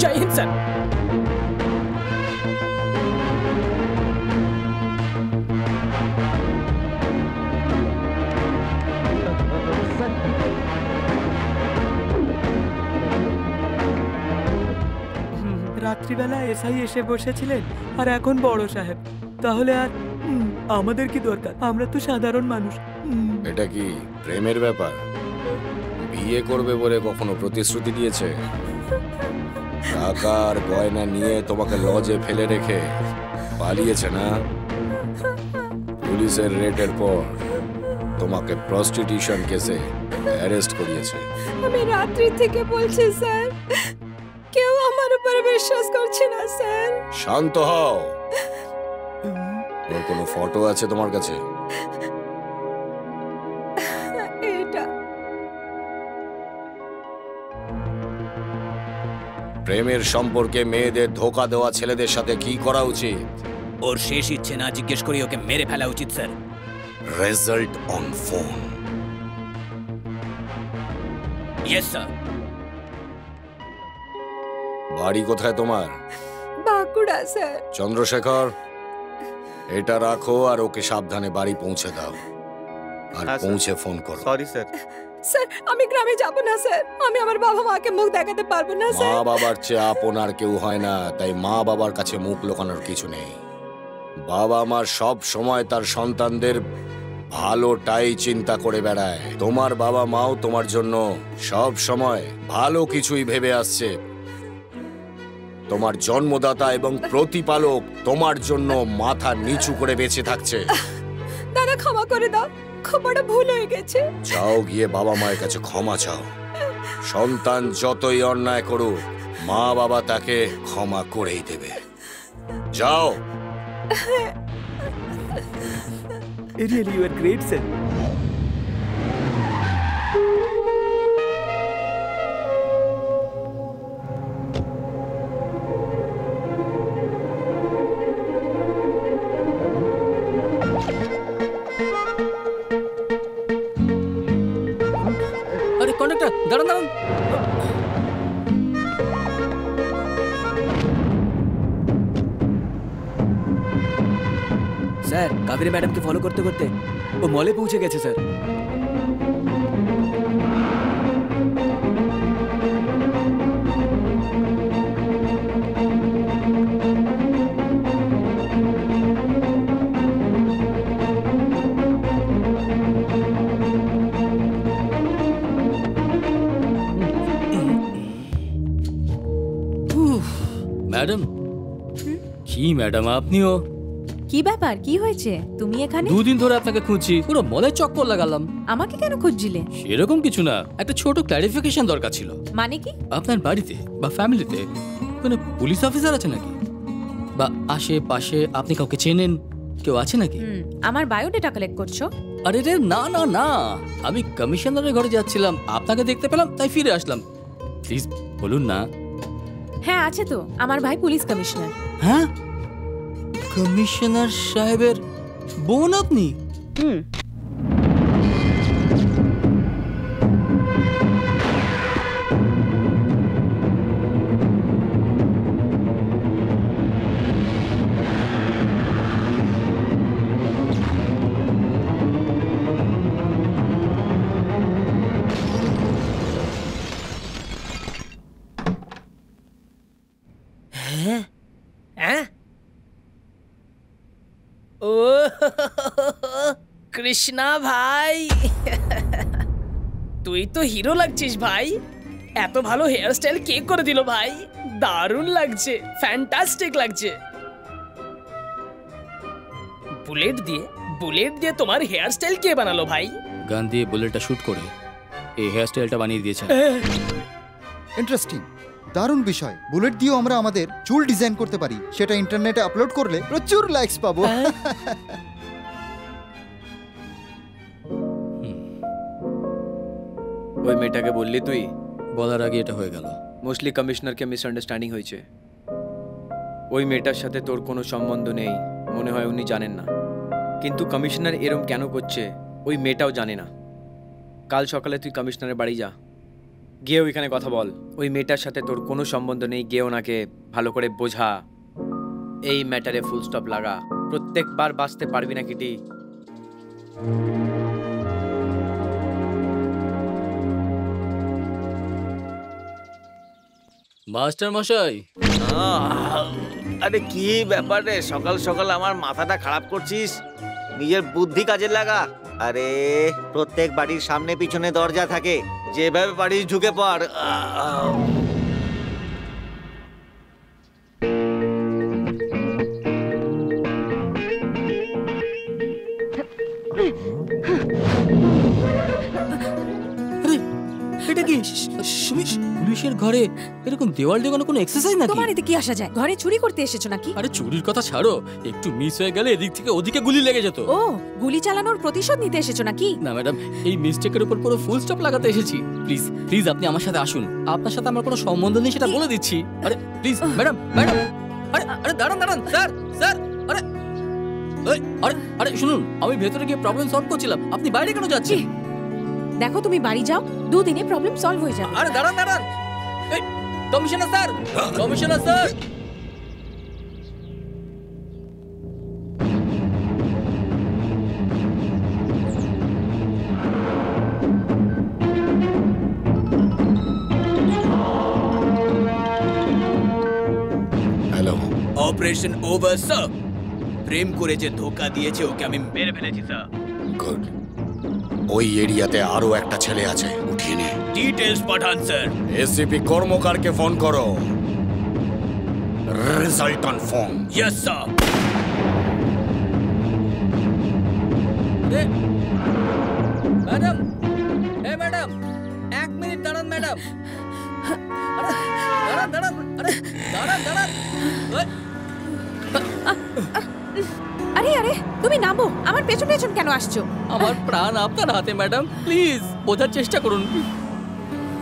जय हिंद सर। রাত্রিবেলা এসআই এসে বসেছিলেন আর এখন বড় সাহেব, তাহলে আর আমাদের কি দরকার? আমরা তো সাধারণ মানুষ। এটা কি প্রেমের ব্যাপার? বিয়ে করবে বলে কখনো প্রতিশ্রুতি দিয়েছে? টাকা আর গয়না নিয়ে তোমাকে লজে ফেলে রেখে পালিয়েছে না? পুলিশের রেডের পর তোমাকে প্রস্টিটিউশন কেসে অ্যারেস্ট করিয়েছে। আমি রাত্রি থেকে বলছি স্যার, কেউ আমার উপর বিশ্বাস করছে না স্যার। শান্ত হও। ওর কোনো ফটো আছে তোমার কাছে? এটা প্রেমের সম্পর্কে মেয়েদের ধোঁকা দেওয়া ছেলেদের সাথে কি করা উচিত? ওর শেষ ইচ্ছে না জিজ্ঞেস করি ওকে মেরে ফেলা উচিত sir. Result on phone. Yes sir. বাড়ি কোথায় তোমার? বাঁকুড়া স্যার। চন্দ্রশেখর, এটা রাখো আর ওকে সাবধানে বাড়ি পৌঁছে দাও, আর পৌঁছে ফোন করো। Sorry sir. স্যার আমি গ্রামে যাব না স্যার, আমি আমার বাবা মাকে মুখ দেখাতে পারবো না স্যার। মা বাবার চেয়ে আপন আর কেউ হয় না, তাই মা বাবার কাছে মুখ লুকানোর কিছু নেই। বাবা মা সব সময় তার সন্তানদের ভালোটাই চিন্তা করে বেড়ায়। তোমার বাবা মাও তোমার জন্য সব সময় ভালো কিছুই ভেবে আসছে। তোমার জন্মদাতা এবং প্রতিপালক তোমার জন্য মাথা নিচু করে বেঁচে থাকছে। দাদা ক্ষমা করে দাও, খুব বড় ভুল হয়ে গেছে। যাও গিয়ে বাবা মায়ের কাছে ক্ষমা চাও। সন্তান যতই অন্যায় করুক, মা বাবা তাকে ক্ষমা করেই দেবে। যাও। Really, you are great, sir. अरे कंडक्टर, दाঁড়ান দাঁড়ান। স্যার, কাবেরী ম্যাডামকে ফলো করতে করতে ও মলে পৌঁছে গেছে স্যার। ম্যাডাম, কি ম্যাডাম আপনিও? কি ব্যাপার, কি হয়েছে? তুমি এখানে? দুদিন ধরে আপনাকে খুঁজছি, পুরো মলে চক্কর লাগালাম। আমাকে কেন খুঁজছিলে? সেরকম কিছু না, একটা ছোট ক্ল্যারিফিকেশন দরকার ছিল। মানে কি? আপনার বাড়িতে বা ফ্যামিলিতে কোনো পুলিশ অফিসার আছে নাকি? বা আশেপাশে আপনি কাউকে চেনেন, কেউ আছে নাকি? আমার বায়োডেটা কালেক্ট করছো? আরে রে না না না, আমি কমিশনারের ঘরে যাচ্ছিলাম, আপনাকে দেখতে পেলাম তাই ফিরে আসলাম। প্লিজ বলুন না। হ্যাঁ আছে তো, আমার ভাই পুলিশ কমিশনার। হ্যাঁ, কমিশনার সাহেবের বোন আপনি? ও কৃষ্ণা ভাই, তুই তো হিরো লাগছিস ভাই। এত ভালো হেয়ার স্টাইল কে করে দিল ভাই? দারুণ লাগছে, ফ্যান্টাস্টিক লাগছে। বুলেট দিয়ে তোমার হেয়ার স্টাইল কে বানালো ভাই? গান দিয়ে বুলেটটা শুট করে এই হেয়ার স্টাইলটা বানিয়ে দিয়েছে। ইন্টারেস্টিং, দারুণ বিষয়। বুলেট দিয়েও আমরা আমাদের চুল ডিজাইন করতে পারি, সেটা ইন্টারনেটে আপলোড করলে প্রচুর লাইকস পাবো। ওই মেয়েটাকে বললি তুই? বলার আগে এটা হয়ে গেল। মোস্টলি কমিশনারকে মিসআন্ডারস্ট্যান্ডিং হয়েছে। ওই মেয়েটার সাথে তোর কোনো সম্বন্ধ নেই, মনে হয় উনি জানেন না। কিন্তু কমিশনার এরম কেন করছে ওই মেয়েটাও জানে না। কাল সকালে তুই কমিশনারের বাড়ি যা, গিয়ে ওইখানে কথা বল। ওই মেয়েটার সাথে তোর কোনো সম্বন্ধ নেই, গিয়ে ওনাকে ভালো করে বোঝা, এই ম্যাটারে ফুল স্টপ লাগা। প্রত্যেকবার বাঁচতে পারবি না কিটি। মাস্টার মশাই, আরে কি ব্যাপার রে, সকাল সকাল আমার মাথাটা খারাপ করছিস? নিজের বুদ্ধি কাজে লাগা। আরে প্রত্যেক বাড়ির সামনে পিছনে দরজা থাকে, যেভাবে পারিস ঢুকে পড়। এটা কি পুলিশের ঘরে এরকম দেওয়াল দেওয়ানো কোনো এক্সারসাইজ নাকি? তোমার এতে কি আসা যায়? ঘরে চুরি করতে এসেছো নাকি? আরে চুরির কথা ছাড়ো, একটু মিস হয়ে গেলে এদিক থেকে ওদিকে গুলি লেগে যেত। ও, গুলি চালানোর প্রতিশোধ নিতে এসেছো নাকি? না ম্যাডাম, এই মিস্টেকের উপর পুরো ফুল স্টপ লাগাতে এসেছি। প্লিজ প্লিজ আপনি আমার সাথে আসুন, আপনার সাথে আমার কোনো সম্বন্ধ নেই সেটা বলে দিচ্ছি। আরে প্লিজ ম্যাডাম, ম্যাডাম, আরে আরে দাঁড়ান দাঁড়ান স্যার, স্যার, আরে আরে আরে শুনুন, আমি ভেতরে গিয়ে প্রবলেম সলভ করছিলাম, আপনি বাইরে কেন যাচ্ছেন? দেখো তুমি বাড়ি যাও, দুদিনে প্রবলেম সলভ হয়ে যাবে। আরে দাঁড়ান দাঁড়ান, এই commissioner sir, commissioner sir. Hello, operation over sir. প্রেম করে যে ধোকা দিয়েছে ওকে আমি মেরে ফেলেছি স্যার। গুড। ওই এরিয়াতে আরো একটা ছেলে আছে, উঠিয়ে নে। ডিটেলস পাঠান স্যার। এসিপি কর্মকারকে ফোন করো। Result on phone. Yes sir. Madam, এই ম্যাডাম, এক মিনিট দাঁড়ান ম্যাডাম। দাঁড়ান দাঁড়ান, আরে দাঁড়ান দাঁড়ান। আরে আরে, তুমি নামো, আমার পেছন পেছন কেন আসছো? আমার প্রাণ আপনার হাতে ম্যাডাম, প্লিজ বোঝার চেষ্টা করুন।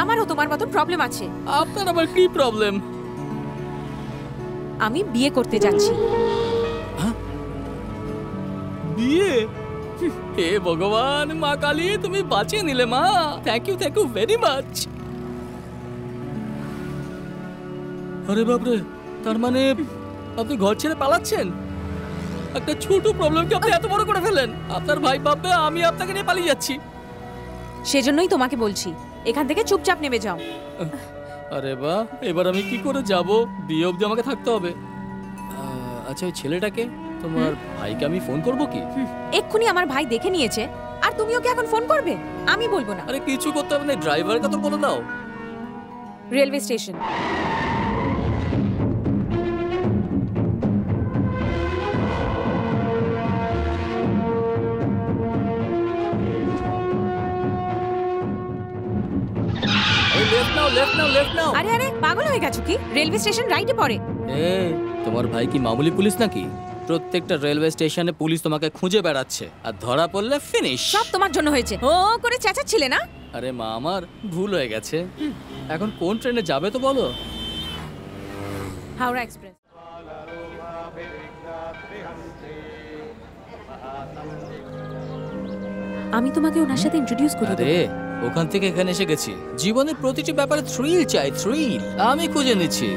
আমারও তোমার মতন প্রবলেম আছে। আপনার আবার কি প্রবলেম? আমি বিয়ে করতে যাচ্ছি। বিয়ে? হে ভগবান, মা কালী তুমি বাঁচিয়ে নিলে মা। Thank you very much. আরে বাপরে, তার মানে আপনি ঘর ছেড়ে পালাচ্ছেন? একটা ছোট প্রবলেমকে আপনি এত বড় করে ফেলেন। আপনার ভাই ভাববে আমি আপনাকে নিয়ে পালিয়ে যাচ্ছি। সেজন্যই তোমাকে বলছি, এখান থেকে চুপচাপ নেমে যাও। আরে বাহ, এবার আমি কি করে যাব? বিয়ে অবধি আমাকে থাকতে হবে। আচ্ছা, ওই ছেলেটাকে, তোমার ভাইকে আমি ফোন করব কি? এক্ষুনি আমার ভাই দেখে নিয়েছে, আর তুমি ওকে এখন ফোন করবে? আমি বলবো না। আরে কিছু করতে হবে না, ড্রাইভারকে তো বলে দাও। Railway station. লেফট নাও। আরে আরে, পাগল হয়ে গেছো কি? রেলওয়ে স্টেশন রাইটে পড়ে। তোমার ভাই কি মামুলি পুলিশ নাকি? প্রত্যেকটা রেলওয়ে স্টেশনে পুলিশ তোমাকে খুঁজে বেড়াচ্ছে, আর ধরা পড়লে ফিনিশ। সব তোমার জন্য হয়েছে। ও করে চেঁচাচ্ছিলে না? আরে মা, আমার ভুল হয়ে গেছে। এখন কোন ট্রেনে যাবে তো বলো? হাওড়া এক্সপ্রেস। আমি তোমাকে ওনার সাথে ইন্ট্রোডিউস করে আরে দেব। ওখান থেকে এখানে এসে গেছি, জীবনের প্রতিটি ব্যাপারে থ্রিল চাই, থ্রিল। আমি খুঁজে নিচ্ছি।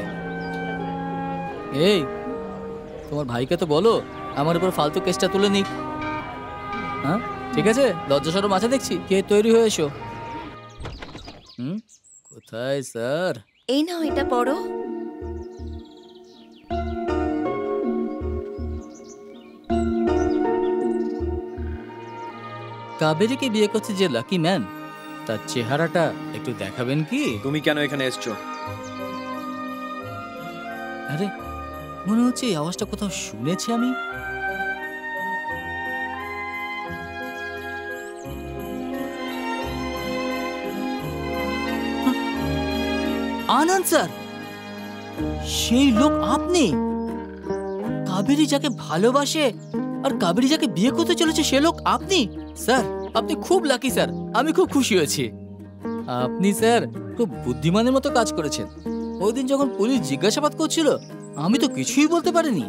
এই তোমার ভাইকে তো বলো আমার উপর ফালতু কেসটা তুলে নিক। হ্যাঁ ঠিক আছে, লজ্জা শরম আছে দেখছি। কে তৈরি হয়ে এসো। কোথায় স্যার? এই নাও, এটা পড়ো। কাবেরীকে বিয়ে করছে যে লাকি ম্যান, তার চেহারাটা একটু দেখাবেন কি? তুমি কেন এখানে এসছো? আরে মনে হচ্ছে এই আওয়াজটা কোথাও শুনেছি আমি। আনন্দ স্যার, সেই লোক আপনি? কাবেরী যাকে ভালোবাসে আর কাবেরী যাকে বিয়ে করতে চলেছে সে লোক আপনি? স্যার আপনি খুব লাকি স্যার, আমি খুব খুশি হয়েছি। আপনি স্যার খুব বুদ্ধিমানের মতো কাজ করেছেন। ওই দিন যখন পুলিশ জিজ্ঞাসাবাদ করছিল আমি তো কিছুই বলতে পারিনি।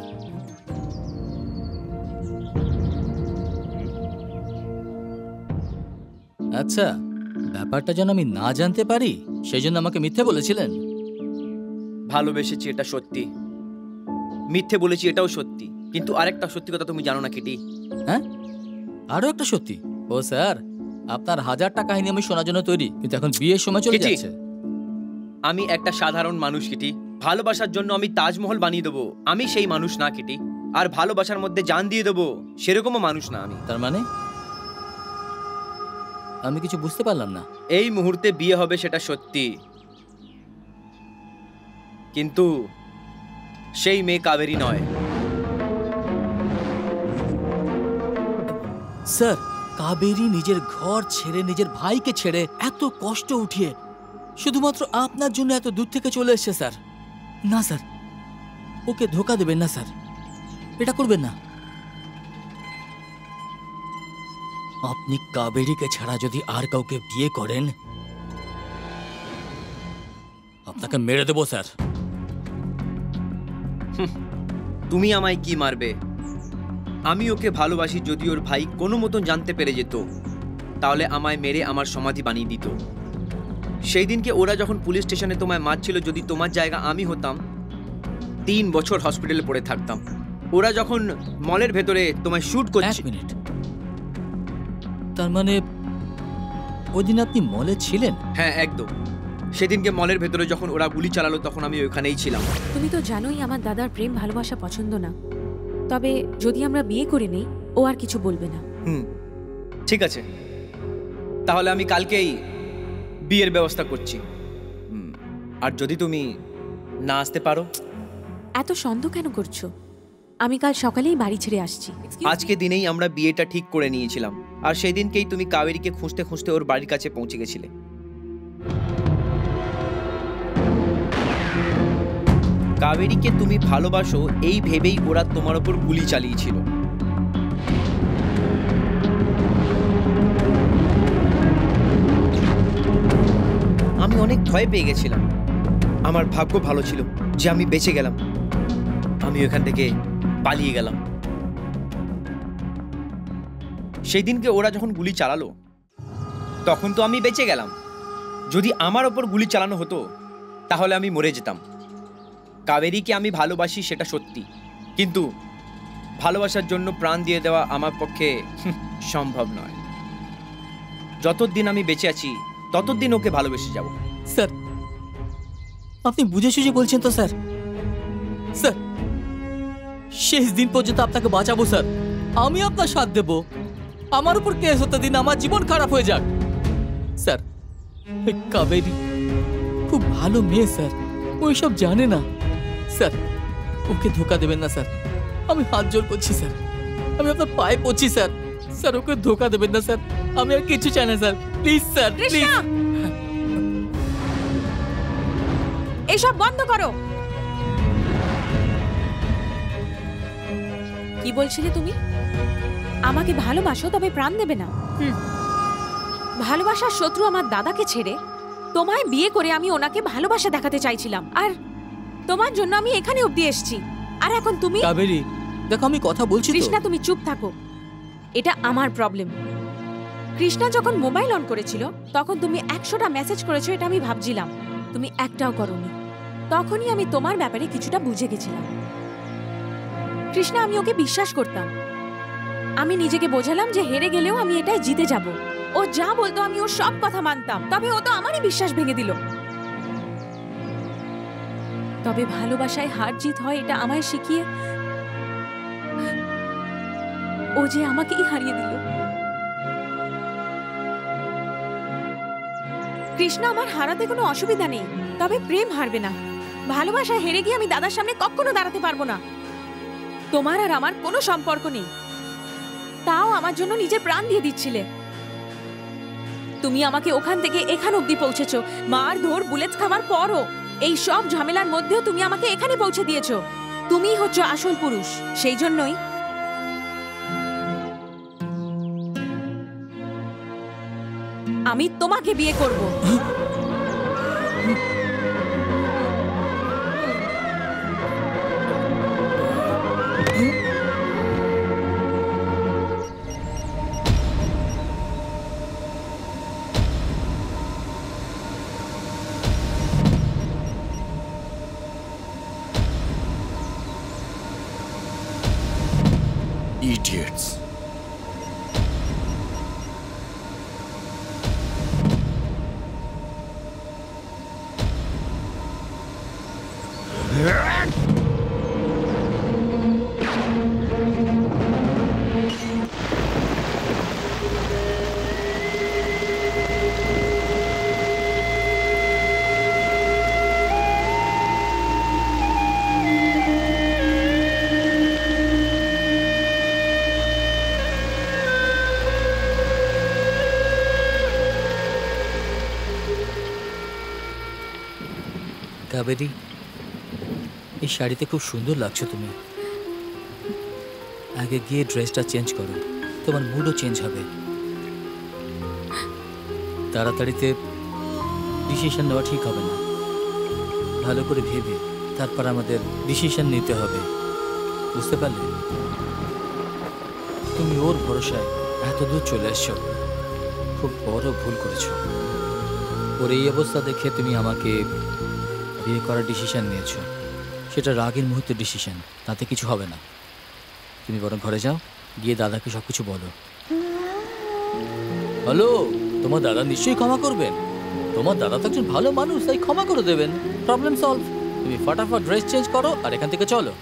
আচ্ছা, ব্যাপারটা যেন আমি না জানতে পারি সেই জন্য আমাকে মিথ্যে বলেছিলেন। ভালোবেসেছি, এটা সত্যি। মিথ্যে বলেছি, এটাও সত্যি। কিন্তু আরেকটা সত্যি কথা তুমি জানো না কিটি। হ্যাঁ, আরো একটা সত্যি? ও স্যার, আপনার 1000টা কাহিনী আমি শোনার জন্য তৈরি, কিন্তু এখন বিয়ের সময় চলে কিটি, যাচ্ছে। আমি একটা সাধারণ মানুষ কিটি। ভালোবাসার জন্য আমি তাজমহল বানিয়ে দেবো, আমি সেই মানুষ না কিটি। আর ভালোবাসার মধ্যে জান দিয়ে দেবো, সেরকমও মানুষ না আমি। তার মানে আমি কিছু বুঝতে পারলাম না। এই মুহূর্তে বিয়ে হবে সেটা সত্যি, কিন্তু সেই মেয়ে কাবেরী নয়। স্যার, কাবেরী নিজের ঘর ছেড়ে, নিজের ভাইকে ছেড়ে, এত কষ্ট উঠিয়ে শুধুমাত্র আপনার জন্য এত দূর থেকে চলে এসেছে স্যার। না স্যার, ওকে ধোকা দেবেন না স্যার, এটা করবেন না। আপনি কাবেরীকে ছাড়া যদি আর কাউকে বিয়ে করেন, আপনাকে মেরে দেবো স্যার। তুমি আমায় কি মারবে? আমি ওকে ভালোবাসি। যদি ওর ভাই কোনো মতন জানতে পেরে যেত, তাহলে আমায় মেরে আমার সমাধি বানিয়ে দিত। সেই দিনকে ওরা যখন পুলিশ স্টেশনে তোমায় মারছিল, যদি তোমার জায়গা আমি হতাম, 3 বছর হসপিটালে পড়ে থাকতাম। ওরা যখন মলের ভেতরে তোমায় শুট করছে। 1 মিনিট, তার মানে ওই দিন আপনি মলে ছিলেন? হ্যাঁ, একদম। সেদিনকে মলের ভেতরে যখন ওরা গুলি চালালো, তখন আমি ওখানেই ছিলাম। তুমি তো জানোই আমার দাদার প্রেম ভালোবাসা পছন্দ না। তবে যদি আমরা বিয়ে করে নেই, ও আর কিছু বলবে না। ঠিক আছে, তাহলে আমি কালকেই বিয়ের ব্যবস্থা করছি। আর যদি তুমি না আসতে পারো? এত সন্দেহ কেন করছো? আমি কাল সকালেই বাড়ি ছেড়ে আসছি। আজকে দিনেই আমরা বিয়েটা ঠিক করে নিয়েছিলাম, আর সেই দিনকেই তুমি কাবেরীকে খুঁজতে খুঁজতে ওর বাড়ির কাছে পৌঁছে গেছিলে। কাবেরীকে তুমি ভালোবাসো এই ভেবেই ওরা তোমার ওপর গুলি চালিয়েছিল। আমি অনেক ভয় পেয়ে গেছিলাম। আমার ভাগ্য ভালো ছিল যে আমি বেঁচে গেলাম। আমি ওখান থেকে পালিয়ে গেলাম। সেই দিনকে ওরা যখন গুলি চালালো, তখন তো আমি বেঁচে গেলাম। যদি আমার ওপর গুলি চালানো হতো, তাহলে আমি মরে যেতাম। কাবেরীকে আমি ভালোবাসি সেটা সত্যি, কিন্তু ভালোবাসার জন্য প্রাণ দিয়ে দেওয়া আমার পক্ষে সম্ভব নয়। যতদিন আমি বেঁচে আছি, ততদিন ওকে ভালোবেসে যাব। স্যার, আপনি বুঝে সুঝে বলছেন তো স্যার? স্যার, শেষ দিন পর্যন্ত আপনাকে বাঁচাবো স্যার। আমি আপনার সাথ দেব। আমার উপর কেস হতে দিন, আমার জীবন খারাপ হয়ে যাক। স্যার, কাবেরী খুব ভালো মেয়ে স্যার, ওই সব জানে না। স্যার, ওকে ধোকা দেবেন না স্যার, আমি হাত জোর করছি স্যার, আমি আপনার পায়ে পড়ছি স্যার। স্যার, ওকে ধোকা দেবেন না স্যার, আমি আর কিছু চাই না স্যার, প্লিজ স্যার, প্লিজ। এসব বন্ধ করো। কি বলছিলে তুমি? আমাকে ভালোবাসো তবে প্রাণ দেবে না? ভালোবাসার শত্রু আমার দাদাকে ছেড়ে তোমায় বিয়ে করে আমি ওনাকে ভালোবাসা দেখাতে চাইছিলাম, আর তোমার জন্য আমি এখানে অবধি এসেছি। আর এখন তুমি? কাবেরী, দেখো আমি কথা বলছি তো। কৃষ্ণা, তুমি চুপ থাকো। এটা আমার প্রবলেম। কৃষ্ণা যখন মোবাইল অন করেছিল, তখন তুমি 100টা মেসেজ করেছো, এটা আমি ভাবছিলাম। তুমি একটাও করোনি। তখনই আমি তোমার ব্যাপারে কিছুটা বুঝে গেছিলাম। কৃষ্ণা, আমি ওকে বিশ্বাস করতাম। আমি নিজেকে বোঝালাম যে হেরে গেলেও আমি এটাই জিতে যাব। ও যা বলতো আমি ওর সব কথা মানতাম, তবে ও তো আমারই বিশ্বাস ভেঙে দিল। তবে ভালোবাসায় হার জিত হয়, এটা আমায় শিখিয়ে ও যে আমাকেই হারিয়ে দিল। কৃষ্ণা, আমার হারাতে কোনো অসুবিধা নেই, তবে প্রেম হারবে না। ভালোবাসায় হেরে গিয়ে আমি দাদার সামনে কখনো দাঁড়াতে পারবো না। তোমার আর আমার কোনো সম্পর্ক নেই, তাও আমার জন্য নিজের প্রাণ দিয়ে দিচ্ছিলে। তুমি আমাকে ওখান থেকে এখান অব্দি পৌঁছেছো, মার ধর বুলেট খাওয়ার পরও। এই সব ঝামেলার মধ্যেও তুমি আমাকে এখানে পৌঁছে দিয়েছো। তুমিই হচ্ছ আসল পুরুষ। সেই জন্যই আমি তোমাকে বিয়ে করব। ইডিয়েটস। কাবেরী, এই শাড়িতে খুব সুন্দর লাগছে তুমি। আগে গিয়ে ড্রেসটা চেঞ্জ করো, তোমার মুডও চেঞ্জ হবে। তাড়াতাড়িতে ডিসিশন নেওয়া ঠিক হবে না, ভালো করে ভেবে তারপর আমাদের ডিসিশন নিতে হবে, বুঝতে পারলে? তুমি ওর ভরসায় এত দূর চলে এসছো, খুব বড় ভুল করেছো। ওর এই অবস্থা দেখে তুমি আমাকে বিয়ে করার ডিসিশন নিয়েছো, সেটা রাগের মুহূর্তের ডিসিশন, তাতে কিছু হবে না। তুমি বরং ঘরে যাও, গিয়ে দাদাকে সব কিছু বলো। হ্যালো, তোমার দাদা নিশ্চয়ই ক্ষমা করবেন। তোমার দাদা তো একজন ভালো মানুষ, তাই ক্ষমা করে দেবেন, প্রবলেম সলভ। তুমি ফটাফট ড্রেস চেঞ্জ করো আর এখান থেকে চলো।